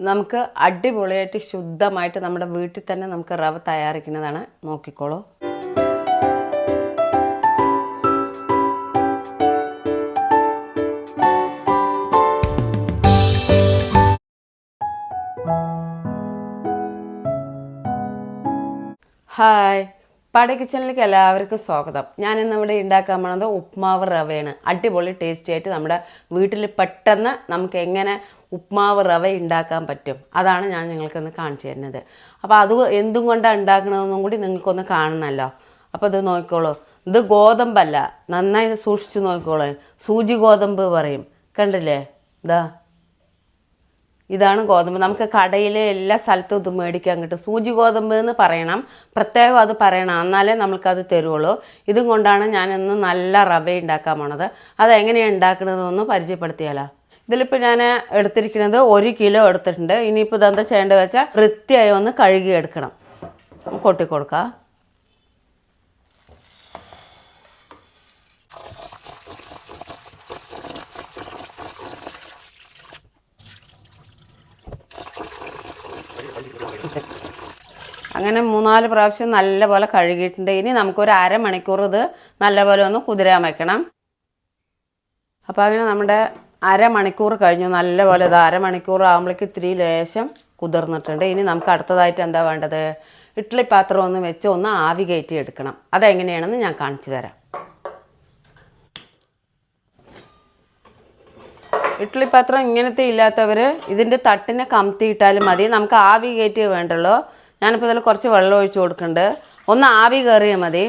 നമുക്ക് അടിപൊളിയായിട്ട് ശുദ്ധമായിട്ട് നമ്മുടെ വീട്ടിൽ തന്നെ നമുക്ക് റവ തയ്യാറാക്കുന്നതാണ്. നോക്കിക്കോളൂ. ഹായ്, പാടി കിച്ചണിലേക്ക് എല്ലാവർക്കും സ്വാഗതം. ഞാനിന്ന് ഇവിടെ ഉണ്ടാക്കാൻ പോകുന്നത് ഉപ്മാവ് റവയാണ്. അടിപൊളി ടേസ്റ്റി ആയിട്ട് നമ്മുടെ വീട്ടിൽ പെട്ടെന്ന് നമുക്ക് എങ്ങനെ ഉപ്മാവ് റവ ഉണ്ടാക്കാൻ പറ്റും അതാണ് ഞാൻ നിങ്ങൾക്കൊന്ന് കാണിച്ചു തരുന്നത്. അപ്പോൾ അത് എന്തും കൊണ്ടാണ് ഉണ്ടാക്കണമെന്നും കൂടി നിങ്ങൾക്കൊന്ന് കാണണമല്ലോ. അപ്പോൾ ഇത് നോക്കിക്കോളൂ. ഇത് ഗോതമ്പല്ല, നന്നായി സൂക്ഷിച്ച് നോക്കിക്കോളൂ. സൂചി ഗോതമ്പ് പറയും, കണ്ടില്ലേ? ഇതാണ് ഗോതമ്പ്. നമുക്ക് കടയിലെ എല്ലാ സ്ഥലത്തും ഇത് മേടിക്കാൻ കിട്ടും. സൂചി ഗോതമ്പ് എന്ന് പറയണം, പ്രത്യേകം അത് പറയണം, എന്നാലേ നമ്മൾക്കത് തരുള്ളൂ. ഇതും കൊണ്ടാണ് ഞാനിന്ന് നല്ല റവ ഉണ്ടാക്കാൻ പോണത്. അതെങ്ങനെയാണ് ഉണ്ടാക്കുന്നതെന്ന് പരിചയപ്പെടുത്തിയാലോ. ഇതിലിപ്പോൾ ഞാൻ എടുത്തിരിക്കുന്നത് 1 കിലോ എടുത്തിട്ടുണ്ട്. ഇനിയിപ്പോൾ ഇതെന്താ ചെയ്യേണ്ടത് വെച്ചാൽ വൃത്തിയായി ഒന്ന് കഴുകി എടുക്കണം. കൊട്ടിക്കൊടുക്കാം. അങ്ങനെ 3-4 പ്രാവശ്യം നല്ലപോലെ കഴുകിയിട്ടുണ്ട്. ഇനി നമുക്കൊരു അരമണിക്കൂർ ഇത് നല്ലപോലെ ഒന്ന് കുതിരാൻ വയ്ക്കണം. അപ്പോൾ അങ്ങനെ നമ്മുടെ അരമണിക്കൂർ കഴിഞ്ഞു. നല്ലപോലെ ഇത് അരമണിക്കൂർ ആകുമ്പോഴേക്ക് ഇത്തിരി ലേശം കുതിർന്നിട്ടുണ്ട്. ഇനി നമുക്ക് അടുത്തതായിട്ട് എന്താ വേണ്ടത്? ഇഡ്ഡലി പാത്രം ഒന്ന് വെച്ച് ഒന്ന് ആവി കയറ്റി എടുക്കണം. അതെങ്ങനെയാണെന്ന് ഞാൻ കാണിച്ചു തരാം. ഇഡ്ഡലി പാത്രം ഇങ്ങനത്തെ ഇല്ലാത്തവർ ഇതിൻ്റെ തട്ടിനെ കമത്തിയിട്ടാലും മതി. നമുക്ക് ആവി കയറ്റി വേണ്ടുള്ളൂ. ഞാനിപ്പോൾ ഇതിൽ കുറച്ച് വെള്ളം ഒഴിച്ച് കൊടുക്കുന്നുണ്ട്. ഒന്ന് ആവി കയറിയാൽ മതി.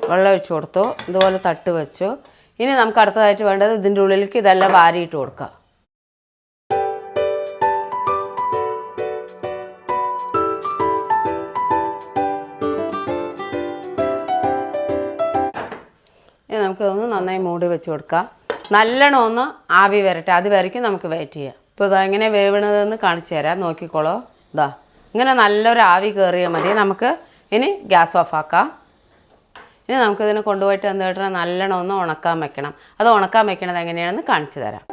വെള്ളം ഒഴിച്ച് കൊടുത്തു, ഇതുപോലെ തട്ട് വെച്ചു. ഇനി നമുക്ക് അടുത്തതായിട്ട് വേണ്ടത് ഇതിൻ്റെ ഉള്ളിലേക്ക് ഇതെല്ലാം വാരിയിട്ട് കൊടുക്കുക. ഇനി നമുക്കിതൊന്ന് നന്നായി മൂടി വെച്ച് കൊടുക്കാം. നല്ലോണം ഒന്ന് ആവി വരട്ടെ, അത് വരയ്ക്കും നമുക്ക് വെയിറ്റ് ചെയ്യാം. ഇപ്പോൾ ഇതാ എങ്ങനെ വേവണതെന്ന് കാണിച്ചു തരാം. നോക്കിക്കോളൂ. ഇങ്ങനെ നല്ലൊരു ആവി കയറിയാൽ മതി. നമുക്ക് ഇനി ഗ്യാസ് ഓഫ് ആക്കാം. ഇനി നമുക്കിതിനെ കൊണ്ടുപോയിട്ട് എന്താ വെച്ചാൽ നല്ലോണം ഒന്ന് ഉണക്കാൻ വെക്കണം. അത് ഉണക്കാൻ വെക്കണത് എങ്ങനെയാണെന്ന് കാണിച്ചു തരാം.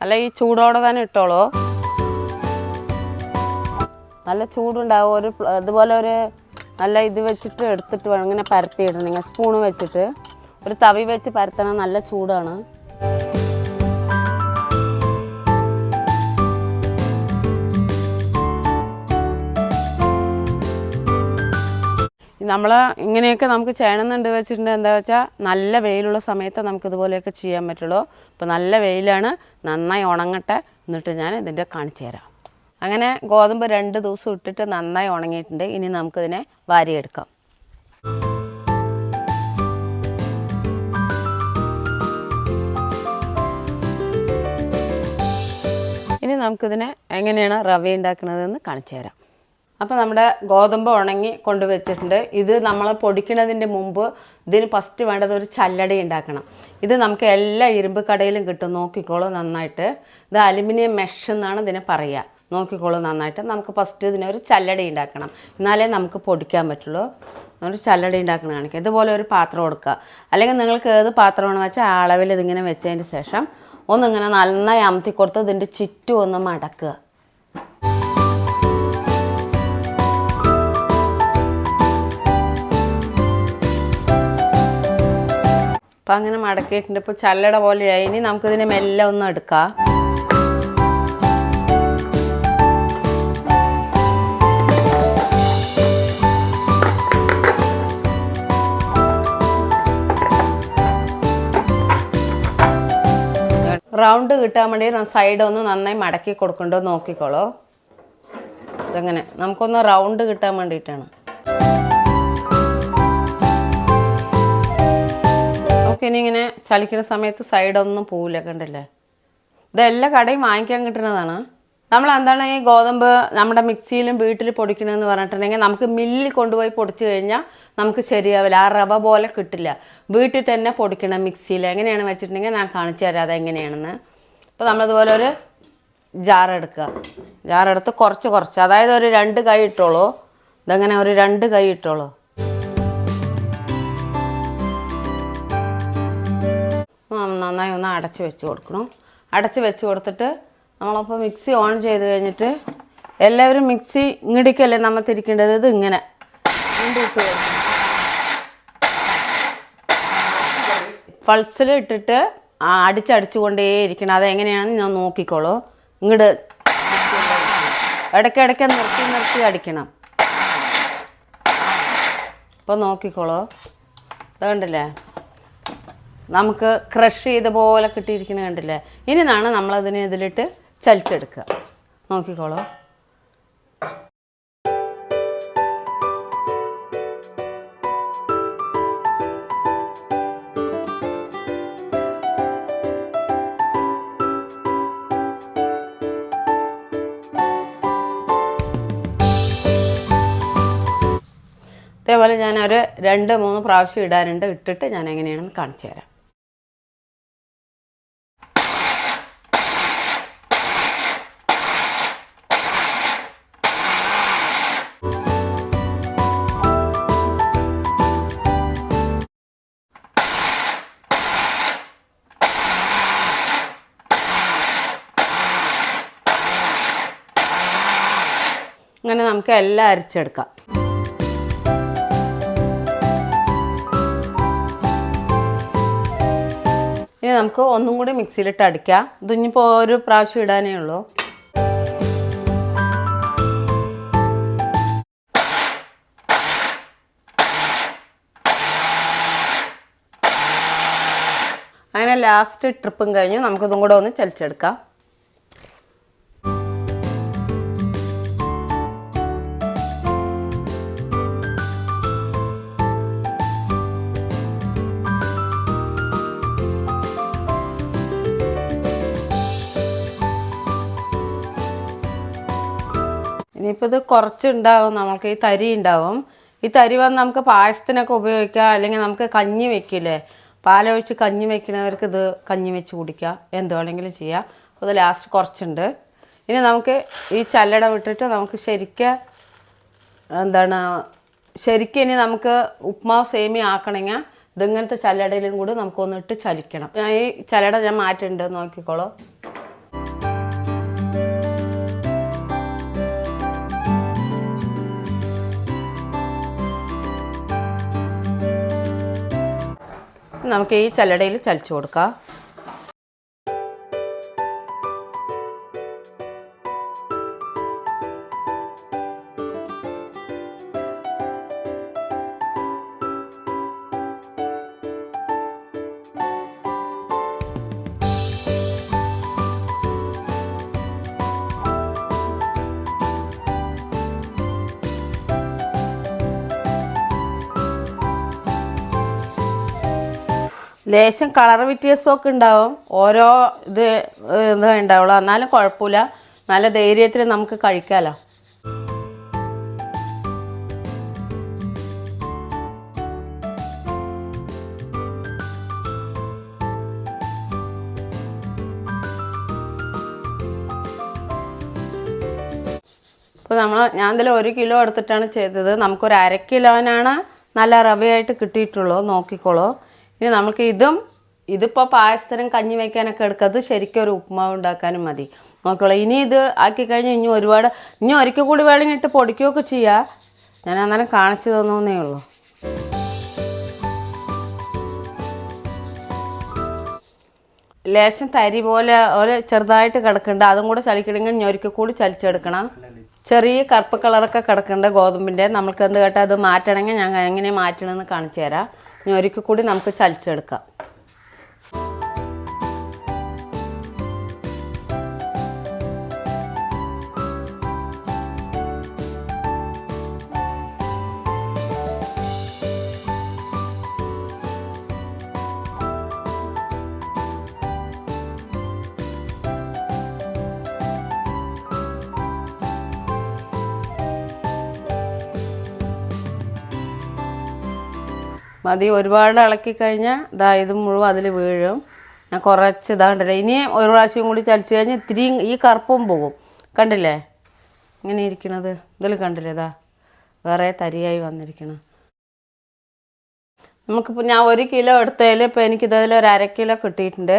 അല്ല, ഈ ചൂടോടെ തന്നെ ഇട്ടോളൂ. നല്ല ചൂടുണ്ടാവും. ഇതുപോലെ ഒരു നല്ല ഇത് വെച്ചിട്ട് എടുത്തിട്ട് വേണം ഇങ്ങനെ പരത്തിയിടണം. ഇങ്ങനെ സ്പൂണ് വെച്ചിട്ട് ഒരു തവി വെച്ച് പരത്തണം. നല്ല ചൂടാണ്. നമ്മൾ ഇങ്ങനെയൊക്കെ നമുക്ക് ചെയ്യണമെന്നുണ്ട് വെച്ചിട്ടുണ്ടെങ്കിൽ എന്താ വെച്ചാൽ നല്ല വെയിലുള്ള സമയത്ത് നമുക്കിതുപോലെയൊക്കെ ചെയ്യാൻ പറ്റുള്ളൂ. ഇപ്പോൾ നല്ല വെയിലാണ്, നന്നായി ഉണങ്ങട്ടെ, എന്നിട്ട് ഞാൻ ഇതിൻ്റെ കാണിച്ചു തരാം. അങ്ങനെ ഗോതമ്പ് 2 ദിവസം ഇട്ടിട്ട് നന്നായി ഉണങ്ങിയിട്ടുണ്ട്. ഇനി നമുക്കിതിനെ വാരിയെടുക്കാം. ഇനി നമുക്കിതിനെ എങ്ങനെയാണ് റവ ഉണ്ടാക്കുന്നതെന്ന് കാണിച്ചു തരാം. അപ്പോൾ നമ്മുടെ ഗോതമ്പ് ഉണങ്ങി കൊണ്ടുവച്ചിട്ടുണ്ട്. ഇത് നമ്മൾ പൊടിക്കുന്നതിൻ്റെ മുമ്പ് ഇതിന് ഫസ്റ്റ് വേണ്ടത് ഒരു ചല്ലടി ഉണ്ടാക്കണം. ഇത് നമുക്ക് എല്ലാ ഇരുമ്പ് കടയിലും കിട്ടും. നോക്കിക്കോളൂ നന്നായിട്ട്. ഇത് അലുമിനിയം മെഷ് എന്നാണ് ഇതിനെ പറയുക. നോക്കിക്കോളൂ നന്നായിട്ട്. നമുക്ക് ഫസ്റ്റ് ഇതിനൊരു ചല്ലടി ഉണ്ടാക്കണം, എന്നാലേ നമുക്ക് പൊടിക്കാൻ പറ്റുള്ളൂ. ഒരു ചല്ലടി ഉണ്ടാക്കണം കാണിക്കുക. ഇതുപോലെ ഒരു പാത്രം കൊടുക്കുക. അല്ലെങ്കിൽ നിങ്ങൾക്ക് ഏത് പാത്രമാണെന്ന് വെച്ചാൽ ആ അളവിൽ ഇതിങ്ങനെ വെച്ചതിന് ശേഷം ഒന്നിങ്ങനെ നന്നായി അമത്തി കൊടുത്ത് ഇതിൻ്റെ ചുറ്റും ഒന്ന് മടക്കുക. അപ്പം അങ്ങനെ മടക്കിയിട്ടുണ്ട്. ഇപ്പോൾ ചല്ലട പോലെയായി. ഇനി നമുക്കിതിനെ മെല്ലെ ഒന്ന് എടുക്കാം. റൗണ്ട് കിട്ടാൻ വേണ്ടി സൈഡ് ഒന്ന് നന്നായി മടക്കി കൊടുക്കണ്ടോ നോക്കിക്കോളൂ. ഇതെങ്ങനെ നമുക്കൊന്ന് റൗണ്ട് കിട്ടാൻ വേണ്ടിയിട്ടാണ്. നമുക്കിനി ഇങ്ങനെ ചലിക്കുന്ന സമയത്ത് സൈഡൊന്നും പോവില്ല, കണ്ടില്ലേ? ഇതെല്ലാ കടയും വാങ്ങിക്കാൻ കിട്ടുന്നതാണ്. നമ്മൾ എന്താണ് ഈ ഗോതമ്പ് നമ്മുടെ മിക്സിയിലും വീട്ടിൽ പൊടിക്കണമെന്ന് പറഞ്ഞിട്ടുണ്ടെങ്കിൽ നമുക്ക് മില്ലിൽ കൊണ്ടുപോയി പൊടിച്ചു കഴിഞ്ഞാൽ നമുക്ക് ശരിയാവില്ല. ആ റവ പോലെ കിട്ടില്ല. വീട്ടിൽ തന്നെ പൊടിക്കണം മിക്സിയിൽ. എങ്ങനെയാണ് വെച്ചിട്ടുണ്ടെങ്കിൽ ഞാൻ കാണിച്ചു തരാം അതെങ്ങനെയാണെന്ന്. അപ്പോൾ നമ്മളിതുപോലെ ഒരു ജാറെടുക്കുക. ജാറെടുത്ത് കുറച്ച് അതായത് ഒരു 2 കൈ ഇട്ടോളൂ. ഇതങ്ങനെ ഒരു 2 കൈ ഇട്ടോളൂ. നന്നായി ഒന്ന് അടച്ച് വെച്ച് കൊടുക്കണം. അടച്ച് വെച്ച് കൊടുത്തിട്ട് നമ്മളപ്പോൾ മിക്സി ഓൺ ചെയ്ത് കഴിഞ്ഞിട്ട് എല്ലാവരും മിക്സി ഇങ്ങടിക്കല്ലേ നമ്മൾ തിരിക്കേണ്ടത്. ഇത് ഇങ്ങനെ പൾസിൽ ഇട്ടിട്ട് അടിച്ചടിച്ചു കൊണ്ടേ ഇരിക്കണം. അതെങ്ങനെയാണെന്ന് ഞാൻ നോക്കിക്കോളൂ. ഇങ്ങോട്ട് ഇടയ്ക്കിടയ്ക്ക് നിർത്തി നിർത്തി അടിക്കണം. അപ്പോൾ നോക്കിക്കോളൂ. ഇത് കണ്ടില്ലേ, നമുക്ക് ക്രഷ് ചെയ്ത പോലെ കിട്ടിയിരിക്കുന്നത് കണ്ടില്ലേ. ഇനി നമ്മളതിനെ ഇതിലിട്ട് ചലിച്ചെടുക്കുക. നോക്കിക്കോളൂ. അതേപോലെ ഞാനൊരു 2-3 പ്രാവശ്യം ഇടാനുണ്ട്. ഇട്ടിട്ട് ഞാൻ എങ്ങനെയാണെന്ന് കാണിച്ചു തരാം. അങ്ങനെ നമുക്ക് എല്ലാം അരച്ചെടുക്കാം. ഇനി നമുക്ക് ഒന്നും കൂടി മിക്സിയിലിട്ട് അടിക്കാം. ഇതിനിപ്പോൾ ഒരു പ്രാവശ്യം ഇടാനേ ഉള്ളൂ. അങ്ങനെ ലാസ്റ്റ് ട്രിപ്പും കഴിഞ്ഞ് നമുക്കിതും കൂടെ ഒന്ന് ചലിച്ചെടുക്കാം. ഇനിയിപ്പോൾ ഇത് കുറച്ചുണ്ടാവും. നമുക്ക് ഈ തരി ഉണ്ടാവും. ഈ തരി വന്ന് നമുക്ക് പായസത്തിനൊക്കെ ഉപയോഗിക്കാം. അല്ലെങ്കിൽ നമുക്ക് കഞ്ഞി വെക്കില്ലേ, പാലൊഴിച്ച് കഞ്ഞി വെക്കുന്നവർക്ക് ഇത് കഞ്ഞി വെച്ച് കുടിക്കാം. എന്ത് വേണമെങ്കിലും ചെയ്യാം. അപ്പോൾ ഇത് ലാസ്റ്റ് കുറച്ചുണ്ട്. ഇനി നമുക്ക് ഈ ചല്ലട വിട്ടിട്ട് നമുക്ക് ശരിക്കും ഇനി നമുക്ക് ഉപ്മാവ് സേമിയ ആക്കണമെങ്കിൽ ഇതിങ്ങനത്തെ ചല്ലടയിലും കൂടി നമുക്കൊന്നിട്ട് ചലിക്കണം. ഈ ചല്ലട ഞാൻ മാറ്റുന്നുണ്ട്, നോക്കിക്കോളൂ. നമുക്ക് ഈ ചല്ലടയിൽ ചലിച്ചു കൊടുക്കാം. ലേശം കളർ വ്യത്യാസമൊക്കെ ഉണ്ടാവും. ഓരോ ഇത് ഉണ്ടാവുള്ളൂ. എന്നാലും കുഴപ്പമില്ല. നല്ല ധൈര്യത്തിൽ നമുക്ക് കഴിക്കാമല്ലോ. ഇപ്പോൾ ഞാൻ ഇതിൽ 1 കിലോ എടുത്തിട്ടാണ് ചെയ്തത്. നമുക്കൊരു 1/2 കിലോനാണ് നല്ല റവയായിട്ട് കിട്ടിയിട്ടുള്ളൂ. നോക്കിക്കോളൂ. ഇനി നമുക്ക് ഇതിപ്പോൾ പായസത്തിനും കഞ്ഞി വയ്ക്കാനൊക്കെ എടുക്കുന്നത് ശരിക്കും ഒരു ഉപ്മാവ് ഉണ്ടാക്കാനും മതി. നോക്കിക്കോളൂ. ഇനി ഇത് ആക്കി കഴിഞ്ഞ് ഇനി ഒരിക്കൽ കൂടി വേണമെങ്കിൽ ഇട്ട് പൊടിക്കുകയൊക്കെ ചെയ്യാം. ഞാൻ അന്നേരം കാണിച്ചു തന്നേ ഉള്ളൂ. ലേശം തരി പോലെ ചെറുതായിട്ട് കിടക്കുന്നുണ്ട്. അതും കൂടെ ചലിക്കണമെങ്കിൽ ഇനി ഒരിക്കൽ കൂടി ചലിച്ചെടുക്കണം. ചെറിയ കറുപ്പ് കളറൊക്കെ കിടക്കുന്നുണ്ട് ഗോതമ്പിൻ്റെ. നമുക്ക് എന്ത് കേട്ടാൽ അത് മാറ്റണമെങ്കിൽ ഞാൻ എങ്ങനെ മാറ്റണമെന്ന് കാണിച്ചു തരാം. ഇനി ഒരിക്കൽ കൂടി നമുക്ക് ചലിച്ചെടുക്കാം. മതി. ഒരുപാട് ഇളക്കി കഴിഞ്ഞാൽ ഇത് മുഴുവൻ അതിൽ വീഴും. ഞാൻ കുറച്ച് ഇതാണ്ടല്ലേ. ഇനി ഒരു പ്രാവശ്യം കൂടി ചലിച്ച് കഴിഞ്ഞാൽ ഇത്തിരി ഈ കറുപ്പും പോകും. കണ്ടില്ലേ ഇങ്ങനെ ഇരിക്കണത്? ഇതിൽ കണ്ടില്ലേ, വേറെ തരിയായി വന്നിരിക്കണം. നമുക്കിപ്പോൾ ഞാൻ 1 കിലോ എടുത്തതിൽ ഇപ്പോൾ എനിക്കിതിൽ ഒരു 1/2 കിലോ കിട്ടിയിട്ടുണ്ട്.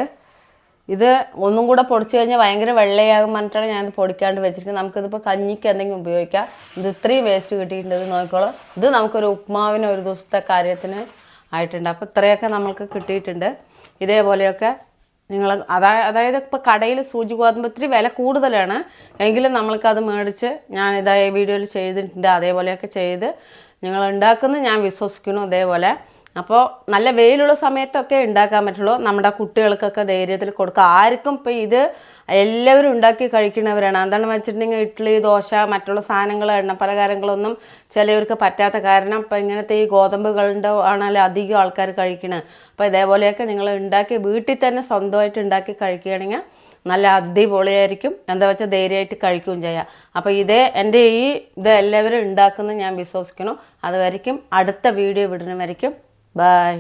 ഇത് ഒന്നും കൂടെ പൊടിച്ച് കഴിഞ്ഞാൽ ഭയങ്കര വെള്ളയാകും പറഞ്ഞിട്ടാണ് ഞാനിത് പൊടിക്കാണ്ട് വെച്ചിരിക്കുന്നത്. നമുക്കിതിപ്പോൾ കഞ്ഞിക്ക് എന്തെങ്കിലും ഉപയോഗിക്കാം. ഇത് ഇത്രയും വേസ്റ്റ് കിട്ടിയിട്ടുണ്ട്. ഇത് നോക്കിക്കോളൂ. ഇത് നമുക്കൊരു ഉപ്മാവിന് ഒരു ദിവസത്തെ കാര്യത്തിന് ആയിട്ടുണ്ട്. അപ്പോൾ ഇത്രയൊക്കെ നമ്മൾക്ക് കിട്ടിയിട്ടുണ്ട്. ഇതേപോലെയൊക്കെ നിങ്ങൾ അതായത് ഇപ്പോൾ കടയിൽ സൂചി ഗോതമ്പ് ഇത്തിരി വില കൂടുതലാണ് എങ്കിലും നമ്മൾക്കത് മേടിച്ച് ഞാൻ ഇതായ വീഡിയോയിൽ ചെയ്തിട്ടുണ്ട്. അതേപോലെയൊക്കെ ചെയ്ത് നിങ്ങൾ ഉണ്ടാക്കുന്നത് ഞാൻ വിശ്വസിക്കുന്നു. അതേപോലെ അപ്പോൾ നല്ല വെയിലുള്ള സമയത്തൊക്കെ ഉണ്ടാക്കാൻ പറ്റുള്ളൂ. നമ്മുടെ കുട്ടികൾക്കൊക്കെ ധൈര്യത്തിൽ കൊടുക്കുക. ആർക്കും ഇപ്പോൾ ഇത് എല്ലാവരും ഉണ്ടാക്കി കഴിക്കുന്നവരാണ്. എന്താണെന്ന് വെച്ചിട്ടുണ്ടെങ്കിൽ ഇഡ്ഡലി, ദോശ, മറ്റുള്ള സാധനങ്ങൾ, എണ്ണ പലഹാരങ്ങളൊന്നും ചിലവർക്ക് പറ്റാത്ത കാരണം ഇപ്പോൾ ഇങ്ങനത്തെ ഈ ഗോതമ്പുകളുടെ ആണല്ലോ അധികം ആൾക്കാർ കഴിക്കുന്നത്. അപ്പോൾ ഇതേപോലെയൊക്കെ നിങ്ങൾ ഉണ്ടാക്കി വീട്ടിൽ തന്നെ സ്വന്തമായിട്ട് ഉണ്ടാക്കി കഴിക്കുകയാണെങ്കിൽ നല്ല അടിപൊളിയായിരിക്കും. എന്താ വെച്ചാൽ ധൈര്യമായിട്ട് കഴിക്കുകയും ചെയ്യാം. അപ്പോൾ എൻ്റെ ഇത് എല്ലാവരും ഉണ്ടാക്കുന്നത് ഞാൻ വിശ്വസിക്കുന്നു. അതുവരെയ്ക്കും അടുത്ത വീഡിയോ വിടുന്ന വരയ്ക്കും ബൈ.